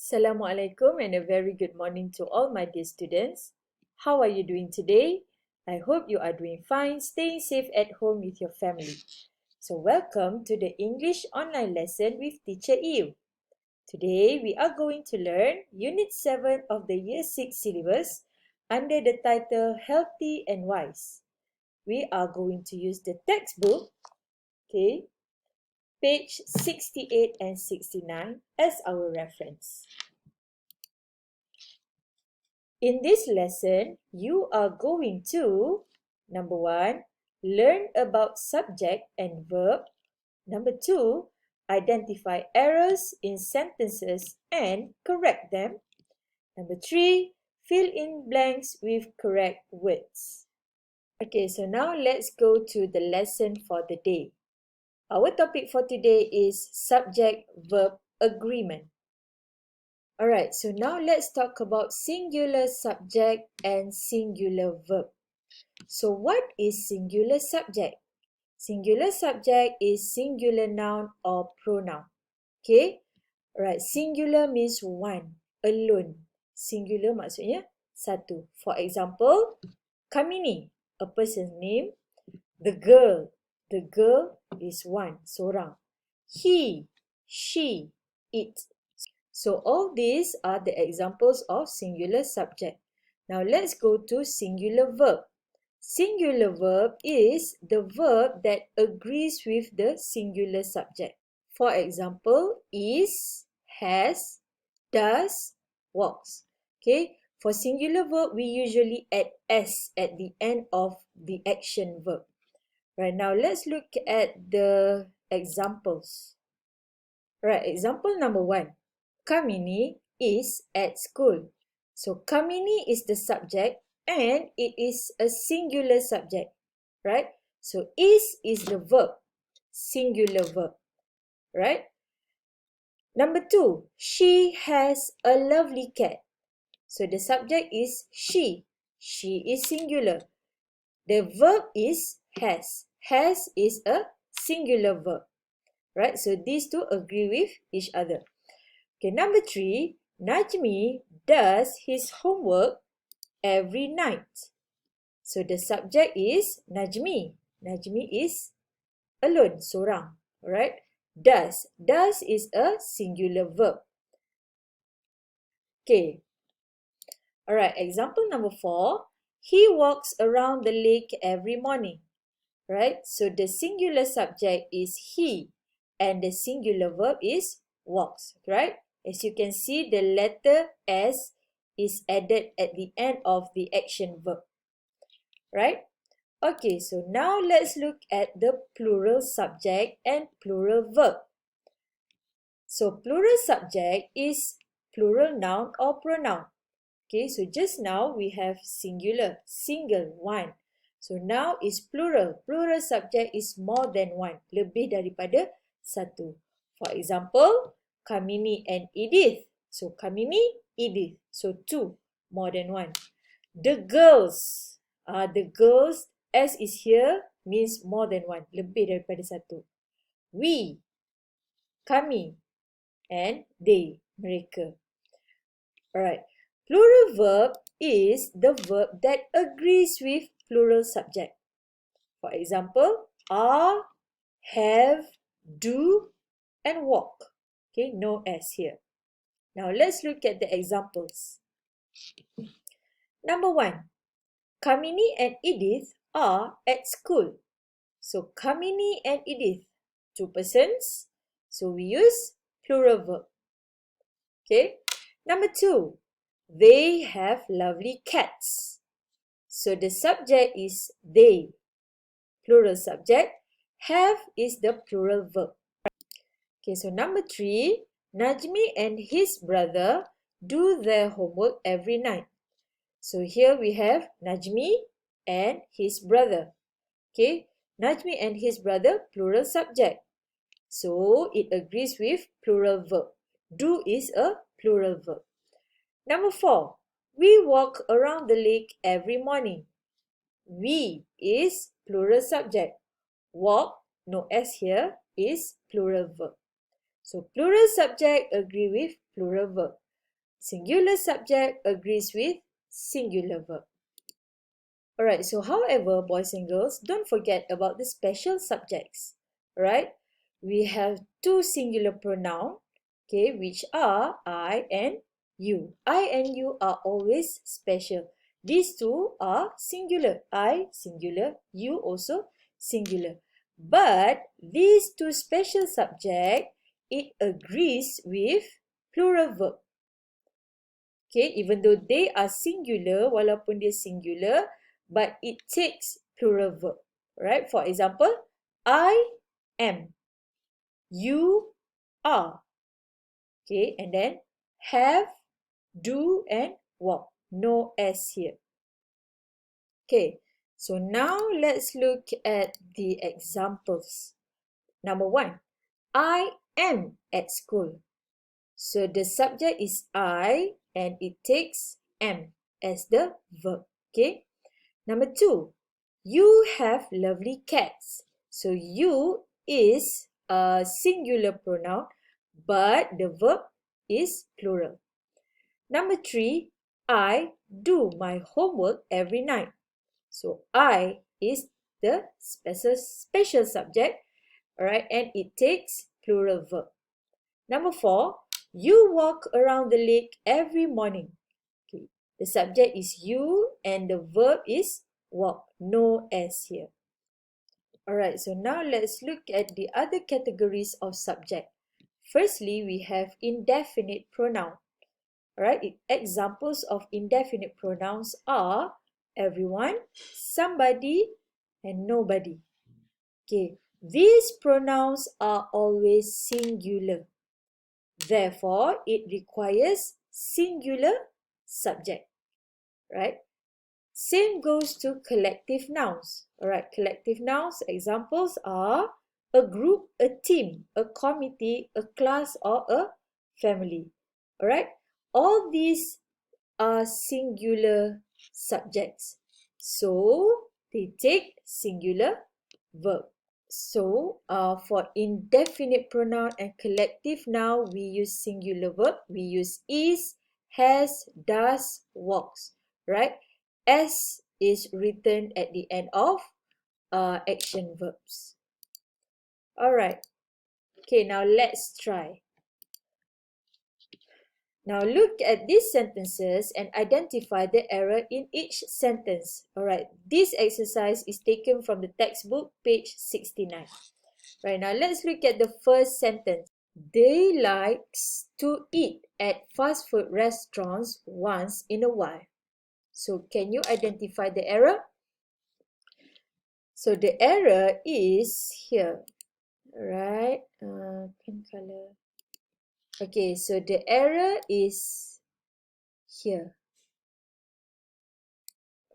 Assalamualaikum and a very good morning to all my dear students. How are you doing today? I hope you are doing fine, staying safe at home with your family. So welcome to the English online lesson with Teacher Eve. Today we are going to learn Unit 7 of the Year 6 syllabus under the title Healthy and Wise. We are going to use the textbook, page 68 and 69 as our reference. In this lesson, you are going to, number 1, learn about subject and verb. Number 2, identify errors in sentences and correct them. Number 3, fill in blanks with correct words. Okay, so now let's go to the lesson for the day. Our topic for today is subject-verb agreement. Alright, so now let's talk about singular subject and singular verb. So what is singular subject? Singular subject is singular noun or pronoun. Okay? Alright, singular means one, alone. Singular maksudnya satu. For example, kami ni, a person's name. The girl is one, seorang. He, she, it. So all these are the examples of singular subject. Now let's go to singular verb. Singular verb is the verb that agrees with the singular subject. For example, is, has, does, walks. Okay, for singular verb, we usually add s at the end of the action verb. Right, now let's look at the examples. Right, example number 1. Kami ni is at school. So, kami ni is the subject and it is a singular subject, right? So, is the verb, singular verb, right? Number 2, she has a lovely cat. So, the subject is she. She is singular. The verb is has. Has is a singular verb, right? So, these two agree with each other. Okay, number 3, Najmi does his homework every night. So the subject is Najmi. Najmi is alone, seorang. Alright? Does. Does is a singular verb. Okay. Alright, example number 4. He walks around the lake every morning. Right? So the singular subject is he and the singular verb is walks. Right? As you can see, the letter S is added at the end of the action verb. Right? Okay, so now let's look at the plural subject and plural verb. So plural subject is plural noun or pronoun. Okay, so just now we have singular, single, one. So now is plural. Plural subject is more than one. Lebih daripada satu. For example, Kamini and Edith. So, Kamini, Edith. So, two, more than one. The girls. The girls, as is here, means more than one. Lebih daripada satu. We, kami, and they, mereka. Alright. Plural verb is the verb that agrees with plural subject. For example, are, have, do, and walk. Okay, no S here. Now, let's look at the examples. Number 1. Kamini and Edith are at school. So, Kamini and Edith, two persons. So, we use plural verb. Okay. Number 2. They have lovely cats. So, the subject is they. Plural subject. Have is the plural verb. Okay, so number 3, Najmi and his brother do their homework every night. So here we have Najmi and his brother. Okay, Najmi and his brother, plural subject. So it agrees with plural verb. Do is a plural verb. Number 4, we walk around the lake every morning. We is plural subject. Walk, no S here, is plural verb. So, plural subject agree with plural verb. Singular subject agrees with singular verb. Alright, so however, boys and girls, don't forget about the special subjects. Alright, we have two singular pronouns, okay, which are I and you. I and you are always special. These two are singular. I singular, you also singular. But these two special subjects, it agrees with plural verb. Okay, even though they are singular, walaupun dia singular, but it takes plural verb. Right? For example, I am. You are. Okay, and then have, do, and walk. No S here. Okay, so now let's look at the examples. Number 1, I am at school. So the subject is I and it takes am as the verb. Okay. Number 2, you have lovely cats. So you is a singular pronoun, but the verb is plural. Number 3, I do my homework every night. So I is the special subject, alright, and it takes plural verb. Number 4, you walk around the lake every morning. Okay. The subject is you and the verb is walk. No S here. Alright, so now let's look at the other categories of subject. Firstly, we have indefinite pronoun. Alright, examples of indefinite pronouns are everyone, somebody, and nobody. Okay, these pronouns are always singular. Therefore, it requires singular subject, right? Same goes to collective nouns. All right, collective nouns examples are a group, a team, a committee, a class, or a family. All right, all these are singular subjects. So, they take singular verb. So, for indefinite pronoun and collective noun, we use singular verb. We use is, has, does, walks, right? S is written at the end of action verbs. All right. Okay, now let's try. Now look at these sentences and identify the error in each sentence. Alright, this exercise is taken from the textbook, page 69. Right, now let's look at the first sentence. They likes to eat at fast food restaurants once in a while. So can you identify the error? So the error is here. Alright, pink color. Okay, so the error is here.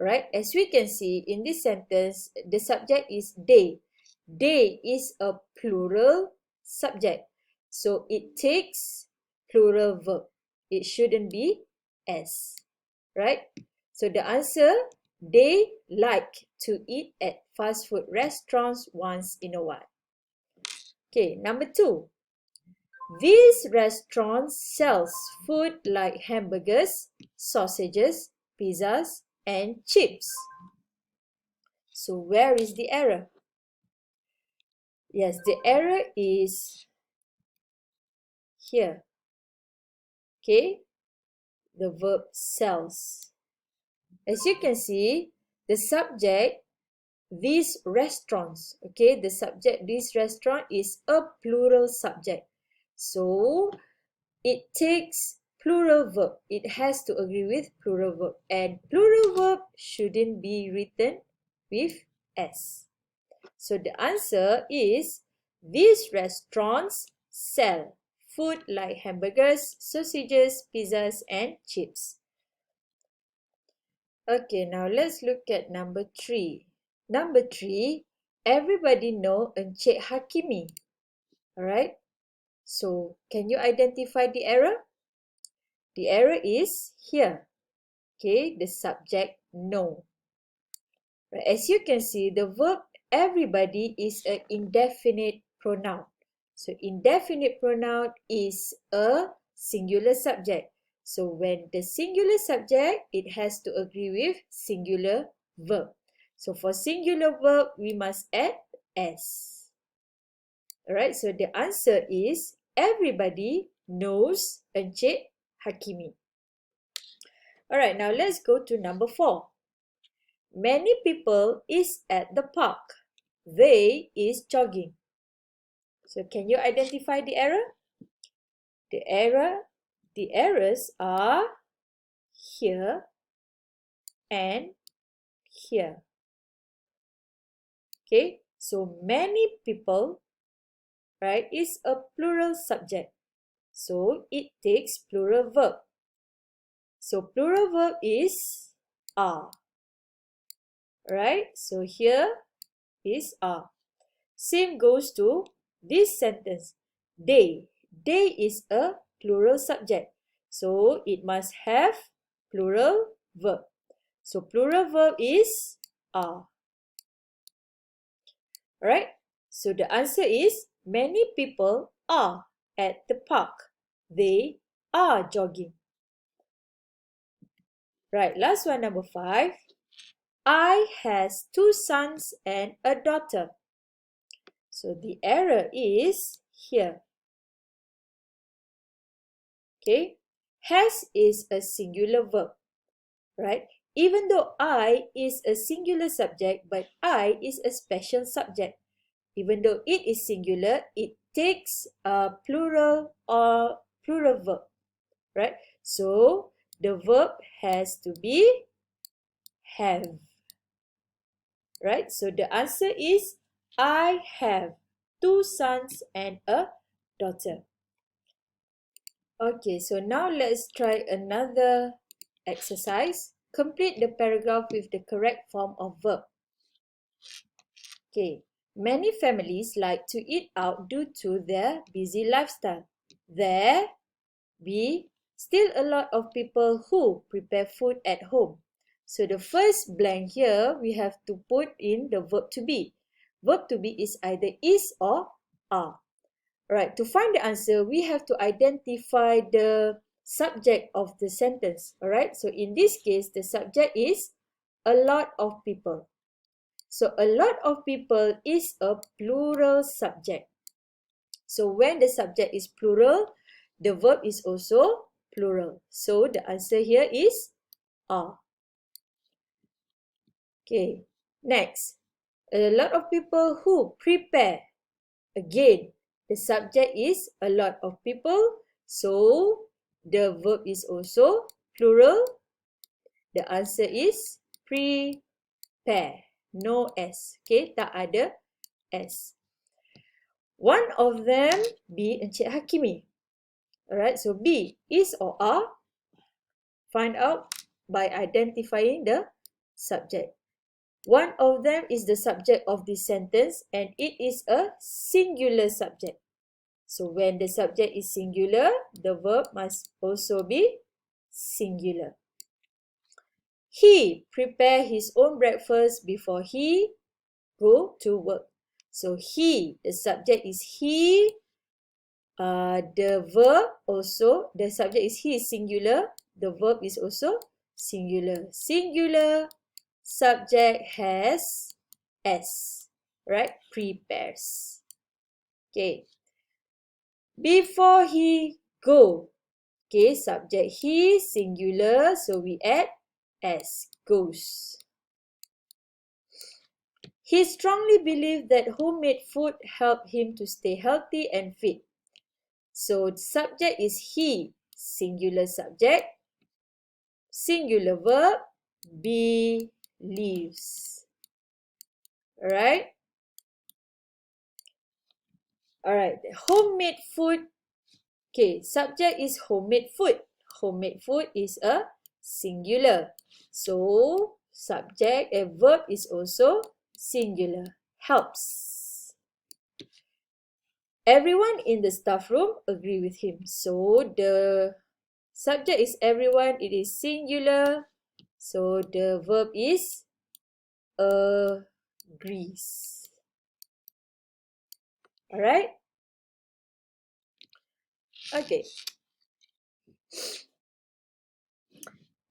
Right, as we can see in this sentence, the subject is they. They is a plural subject. So it takes plural verb. It shouldn't be S. Right? So the answer, they like to eat at fast food restaurants once in a while. Okay, number 2. This restaurant sells food like hamburgers, sausages, pizzas, and chips. So where is the error? Yes, the error is here. Okay, the verb sells. As you can see, the subject, these restaurants, okay, the subject, this restaurant is a plural subject. So it takes plural verb. It has to agree with plural verb. And plural verb shouldn't be written with S. So the answer is, these restaurants sell food like hamburgers, sausages, pizzas, and chips. Okay, now let's look at number 3. Number 3, everybody know Encik Hakimi. Alright, so can you identify the error? The error is here. Okay, the subject know. Right, as you can see, the verb everybody is an indefinite pronoun. So indefinite pronoun is a singular subject. So when the singular subject, it has to agree with singular verb. So for singular verb, we must add S. Alright, so the answer is everybody knows Encik Hakimi. Alright, now let's go to number 4. Many people is at the park. They is jogging. So can you identify the error? The errors are here and here. Okay, so many people, right, is a plural subject. So it takes plural verb. So plural verb is are. Right? So here is are. Same goes to this sentence. They. They is a plural subject. So it must have plural verb. So plural verb is are. Alright? So the answer is many people are at the park. They are jogging. Right, last one, number 5. I has 2 sons and a daughter. So the error is here. Okay, has is a singular verb, right? Even though I is a singular subject, but I is a special subject. Even though it is singular, it takes a plural or plural verb, right? So the verb has to be have, right? So the answer is I have 2 sons and a daughter. Okay, so now let's try another exercise. Complete the paragraph with the correct form of verb. Okay, many families like to eat out due to their busy lifestyle. There be still a lot of people who prepare food at home. So the first blank here, we have to put in the verb to be. Verb to be is either is or are. Right, to find the answer, we have to identify the subject of the sentence. Alright, so in this case, the subject is a lot of people. So a lot of people is a plural subject. So when the subject is plural, the verb is also plural. So the answer here is are. Okay, next. A lot of people who prepare. Again, the subject is a lot of people. So the verb is also plural. The answer is prepare. No S. Okay, tak ada S. One of them be Encik Hakimi. Alright, so B is or are. Find out by identifying the subject. One of them is the subject of this sentence and it is a singular subject. So when the subject is singular, the verb must also be singular. He prepare his own breakfast before he go to work. So he, the subject is he. The verb also, the subject is he is singular. The verb is also singular. Singular subject has S, right? Prepares. Okay. Before he go. Okay, subject he, singular, so we add S, goes. He strongly believed that homemade food helped him to stay healthy and fit. So subject is he, singular subject, singular verb, believes. Alright? Alright, homemade food. Okay, subject is homemade food. Homemade food is a singular. So, subject and verb is also singular. Helps. Everyone in the staff room agree with him. So, the subject is everyone. It is singular. So, the verb is agrees. Alright? Okay.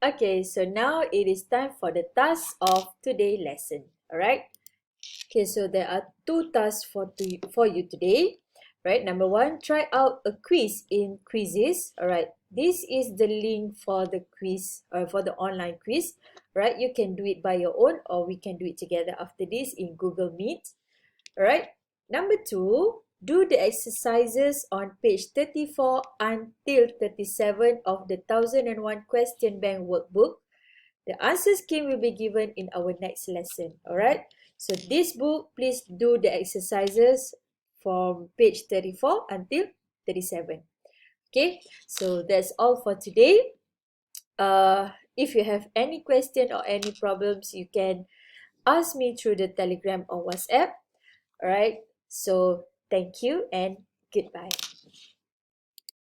Okay, so now it is time for the task of today's lesson. Alright? Okay, so there are two tasks for you today. Right? Number one, try out a quiz in Quizzes. Alright, this is the link for the quiz or for the online quiz. Right? You can do it by your own or we can do it together after this in Google Meet. Alright. Number two, do the exercises on page 34 until 37 of the 1001 Question Bank workbook. The answer scheme will be given in our next lesson. Alright. So this book, please do the exercises from page 34 until 37. Okay. So that's all for today. If you have any question or any problems, you can ask me through the Telegram or WhatsApp. Alright, so thank you and goodbye.